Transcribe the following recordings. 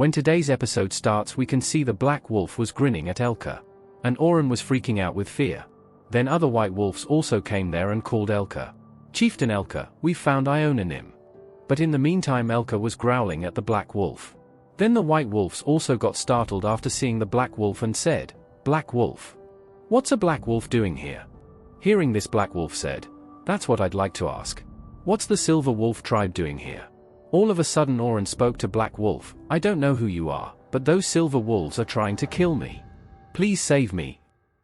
When today's episode starts, we can see the black wolf was grinning at Elka. And Orin was freaking out with fear. Then other white wolves also came there and called Elka. "Chieftain Elka, we've found Iona." But in the meantime Elka was growling at the black wolf. Then the white wolves also got startled after seeing the black wolf and said, "Black wolf? What's a black wolf doing here?" Hearing this, black wolf said, "That's what I'd like to ask. What's the silver wolf tribe doing here?" All of a sudden Orin spoke to black wolf, "I don't know who you are, but those silver wolves are trying to kill me. Please save me."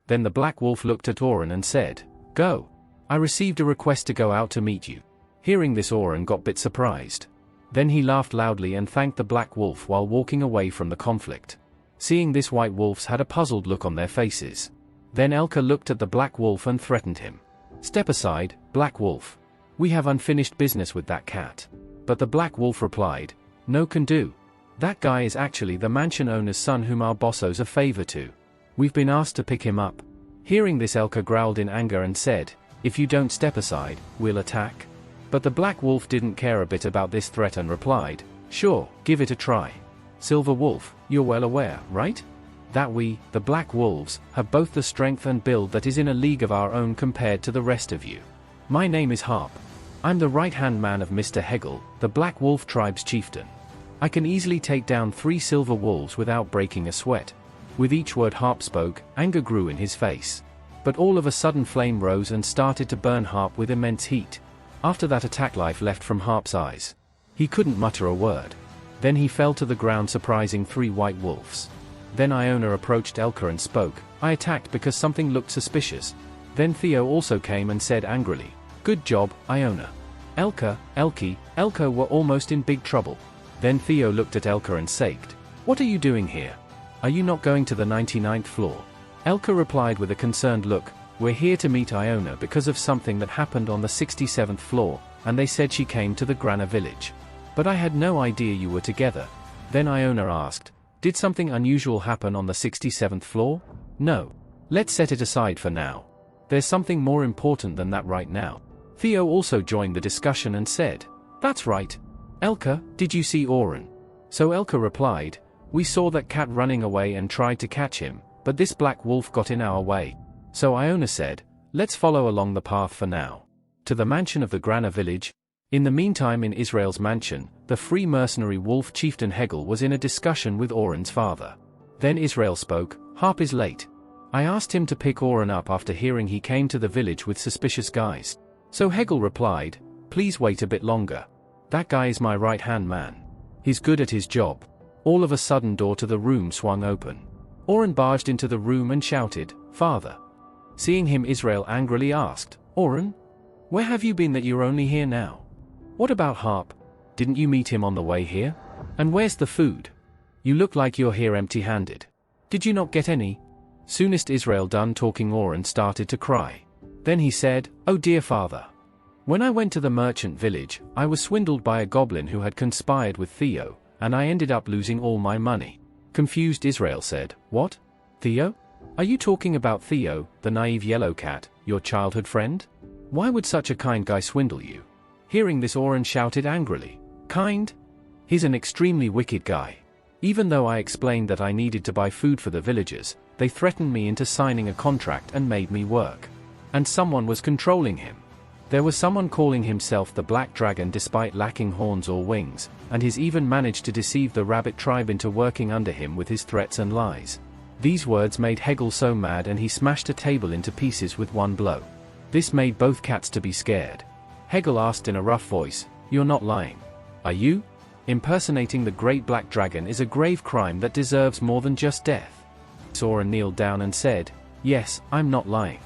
Then the black wolf looked at Orin and said, "Go. I received a request to go out to meet you." Hearing this, Orin got a bit surprised. Then he laughed loudly and thanked the black wolf while walking away from the conflict. Seeing this, white wolves had a puzzled look on their faces. Then Elka looked at the black wolf and threatened him. "Step aside, black wolf. We have unfinished business with that cat." But the black wolf replied, "No can do. That guy is actually the mansion owner's son whom our boss owes a favor to. We've been asked to pick him up." Hearing this, Elka growled in anger and said, "If you don't step aside, we'll attack." But the black wolf didn't care a bit about this threat and replied, "Sure, give it a try. Silver wolf, you're well aware, right? That we, the black wolves, have both the strength and build that is in a league of our own compared to the rest of you. My name is Harp. I'm the right-hand man of Mr. Hegel, the black wolf tribe's chieftain. I can easily take down 3 silver wolves without breaking a sweat." With each word Harp spoke, anger grew in his face. But all of a sudden flame rose and started to burn Harp with immense heat. After that attack, life left from Harp's eyes. He couldn't mutter a word. Then he fell to the ground, surprising 3 white wolves. Then Iona approached Elka and spoke, "I attacked because something looked suspicious." Then Theo also came and said angrily, "Good job, Iona. Elka were almost in big trouble." Then Theo looked at Elka and said, "What are you doing here? Are you not going to the 99th floor?" Elka replied with a concerned look, "We're here to meet Iona because of something that happened on the 67th floor, and they said she came to the Grana village. But I had no idea you were together." Then Iona asked, "Did something unusual happen on the 67th floor?" "No. Let's set it aside for now. There's something more important than that right now." Theo also joined the discussion and said, "That's right. Elka, did you see Orin?" So Elka replied, "We saw that cat running away and tried to catch him, but this black wolf got in our way." So Iona said, "Let's follow along the path for now. To the mansion of the Grana village." In the meantime, in Israel's mansion, the free mercenary wolf chieftain Hegel was in a discussion with Orin's father. Then Israel spoke, "Harp is late. I asked him to pick Orin up after hearing he came to the village with suspicious guys." So Hegel replied, "Please wait a bit longer. That guy is my right-hand man. He's good at his job." All of a sudden, door to the room swung open. Orin barged into the room and shouted, "Father." Seeing him, Israel angrily asked, "Orin? Where have you been that you're only here now? What about Harp? Didn't you meet him on the way here? And where's the food? You look like you're here empty-handed. Did you not get any?" Soonest Israel done talking, Orin started to cry. Then he said, "Oh dear father. When I went to the merchant village, I was swindled by a goblin who had conspired with Theo, and I ended up losing all my money." Confused Israel said, "What? Theo? Are you talking about Theo, the naive yellow cat, your childhood friend? Why would such a kind guy swindle you?" Hearing this, Orin shouted angrily, "Kind? He's an extremely wicked guy. Even though I explained that I needed to buy food for the villagers, they threatened me into signing a contract and made me work. And someone was controlling him. There was someone calling himself the Black Dragon despite lacking horns or wings, and he's even managed to deceive the rabbit tribe into working under him with his threats and lies." These words made Hegel so mad and he smashed a table into pieces with one blow. This made both cats to be scared. Hegel asked in a rough voice, "You're not lying, are you? Impersonating the great black dragon is a grave crime that deserves more than just death." Orin kneeled down and said, "Yes, I'm not lying.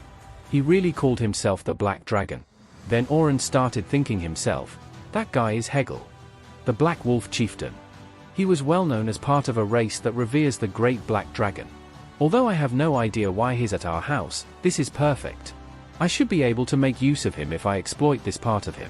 He really called himself the Black Dragon." Then Orin started thinking himself, "That guy is Hegel, the Black Wolf chieftain. He was well known as part of a race that reveres the great black dragon. Although I have no idea why he's at our house, this is perfect. I should be able to make use of him if I exploit this part of him."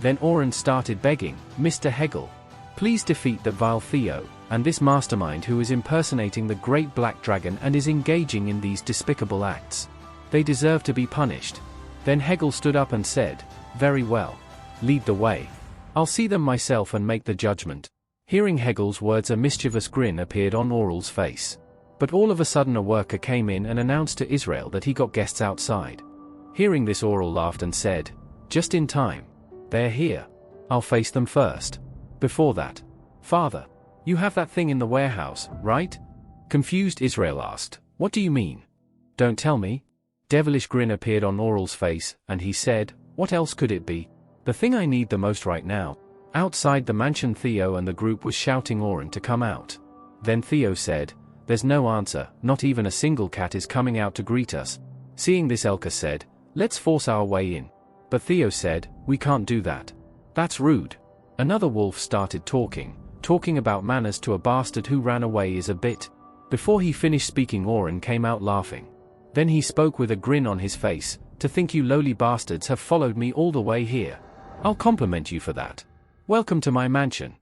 Then Orin started begging, "Mr. Hegel, please defeat that vile Theo, and this mastermind who is impersonating the great black dragon and is engaging in these despicable acts. They deserve to be punished." Then Hegel stood up and said, "Very well. Lead the way. I'll see them myself and make the judgment." Hearing Hegel's words, a mischievous grin appeared on Oral's face. But all of a sudden a worker came in and announced to Israel that he got guests outside. Hearing this, Oral laughed and said, "Just in time. They're here. I'll face them first. Before that, Father, you have that thing in the warehouse, right?" Confused, Israel asked, "What do you mean? Don't tell me." Devilish grin appeared on Oral's face, and he said, "What else could it be? The thing I need the most right now." Outside the mansion, Theo and the group was shouting Orin to come out. Then Theo said, "There's no answer, not even a single cat is coming out to greet us." Seeing this, Elka said, "Let's force our way in." But Theo said, "We can't do that. That's rude." Another wolf started talking about manners to a bastard who ran away is a bit. Before he finished speaking, Orin came out laughing. Then he spoke with a grin on his face, "To think you lowly bastards have followed me all the way here. I'll compliment you for that. Welcome to my mansion."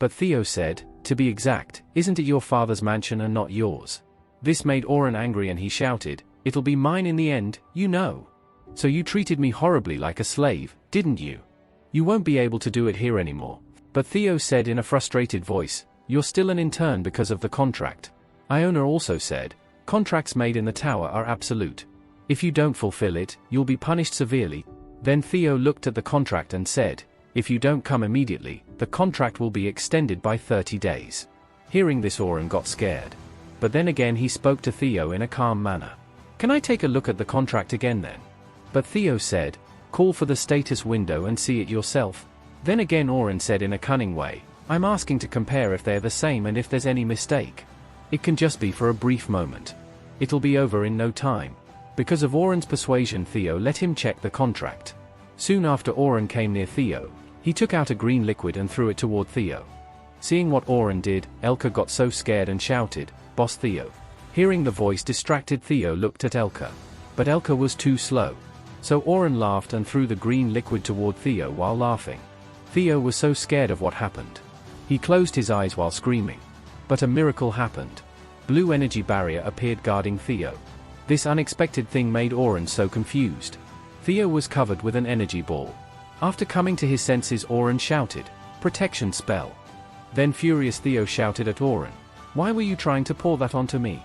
But Theo said, "To be exact, isn't it your father's mansion and not yours?" This made Orin angry and he shouted, "It'll be mine in the end, you know. So you treated me horribly like a slave, didn't you? You won't be able to do it here anymore." But Theo said in a frustrated voice, "You're still an intern because of the contract." Iona also said, "Contracts made in the tower are absolute. If you don't fulfill it, you'll be punished severely." Then Theo looked at the contract and said, "If you don't come immediately, the contract will be extended by 30 days. Hearing this, Orin got scared. But then again he spoke to Theo in a calm manner. "Can I take a look at the contract again then?" But Theo said, "Call for the status window and see it yourself." Then again Orin said in a cunning way, "I'm asking to compare if they're the same and if there's any mistake. It can just be for a brief moment. It'll be over in no time." Because of Orin's persuasion, Theo let him check the contract. Soon after Orin came near Theo, he took out a green liquid and threw it toward Theo. Seeing what Orin did, Elka got so scared and shouted, "Boss Theo." Hearing the voice, distracted Theo looked at Elka. But Elka was too slow. So Orin laughed and threw the green liquid toward Theo while laughing. Theo was so scared of what happened. He closed his eyes while screaming. But a miracle happened. Blue energy barrier appeared guarding Theo. This unexpected thing made Orin so confused. Theo was covered with an energy ball. After coming to his senses, Orin shouted, "Protection spell." Then furious Theo shouted at Orin, "Why were you trying to pour that onto me?"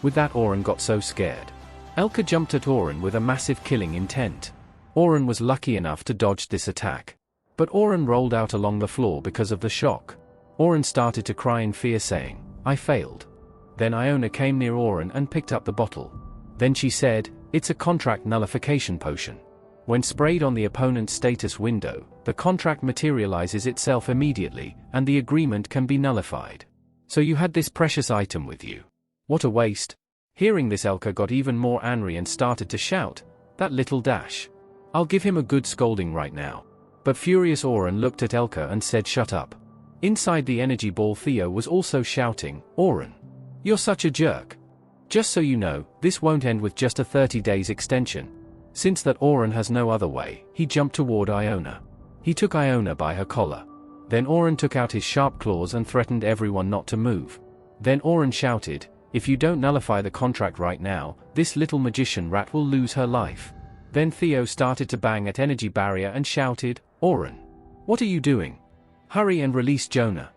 With that, Orin got so scared. Elka jumped at Orin with a massive killing intent. Orin was lucky enough to dodge this attack. But Orin rolled out along the floor because of the shock. Orin started to cry in fear, saying, "I failed." Then Iona came near Orin and picked up the bottle. Then she said, "It's a contract nullification potion. When sprayed on the opponent's status window, the contract materializes itself immediately, and the agreement can be nullified. So you had this precious item with you. What a waste." Hearing this, Elka got even more angry and started to shout, "That little dash. I'll give him a good scolding right now." But furious Orin looked at Elka and said, "Shut up." Inside the energy ball, Theo was also shouting, "Orin, you're such a jerk. Just so you know, this won't end with just a 30 days extension." Since that Orin has no other way, he jumped toward Iona. He took Iona by her collar. Then Orin took out his sharp claws and threatened everyone not to move. Then Orin shouted, "If you don't nullify the contract right now, this little magician rat will lose her life." Then Theo started to bang at energy barrier and shouted, "Orin, what are you doing? Hurry and release Jonah.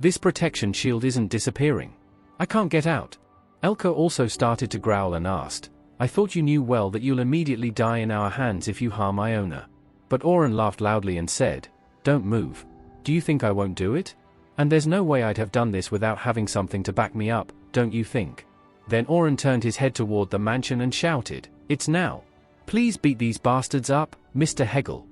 This protection shield isn't disappearing. I can't get out." Elka also started to growl and asked, "I thought you knew well that you'll immediately die in our hands if you harm Iona." But Orin laughed loudly and said, "Don't move. Do you think I won't do it? And there's no way I'd have done this without having something to back me up, don't you think?" Then Orin turned his head toward the mansion and shouted, "It's now. Please beat these bastards up, Mr. Hegel."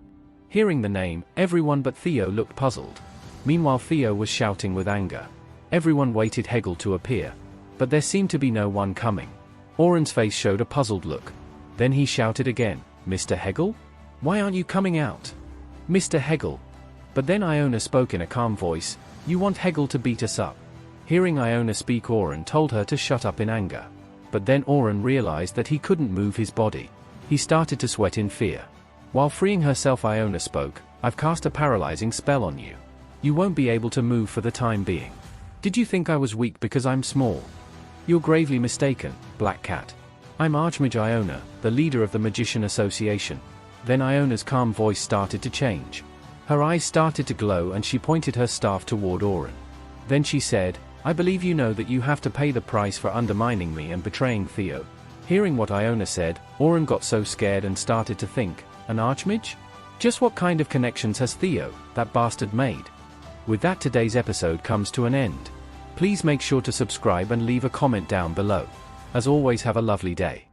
Hearing the name, everyone but Theo looked puzzled. Meanwhile, Theo was shouting with anger. Everyone waited Hegel to appear. But there seemed to be no one coming. Orin's face showed a puzzled look. Then he shouted again, "Mr. Hegel? Why aren't you coming out? Mr. Hegel?" But then Iona spoke in a calm voice, "You want Hegel to beat us up." Hearing Iona speak, Orin told her to shut up in anger. But then Orin realized that he couldn't move his body. He started to sweat in fear. While freeing herself, Iona spoke, "I've cast a paralyzing spell on you. You won't be able to move for the time being. Did you think I was weak because I'm small? You're gravely mistaken, Black Cat. I'm Archmage Iona, the leader of the Magician Association." Then Iona's calm voice started to change. Her eyes started to glow and she pointed her staff toward Orin. Then she said, I believe you know that you have to pay the price for undermining me and betraying Theo. Hearing what Iona said, Orin got so scared and started to think, an archmage? Just what kind of connections has Theo, that bastard, made? With that, today's episode comes to an end. Please make sure to subscribe and leave a comment down below. As always, have a lovely day.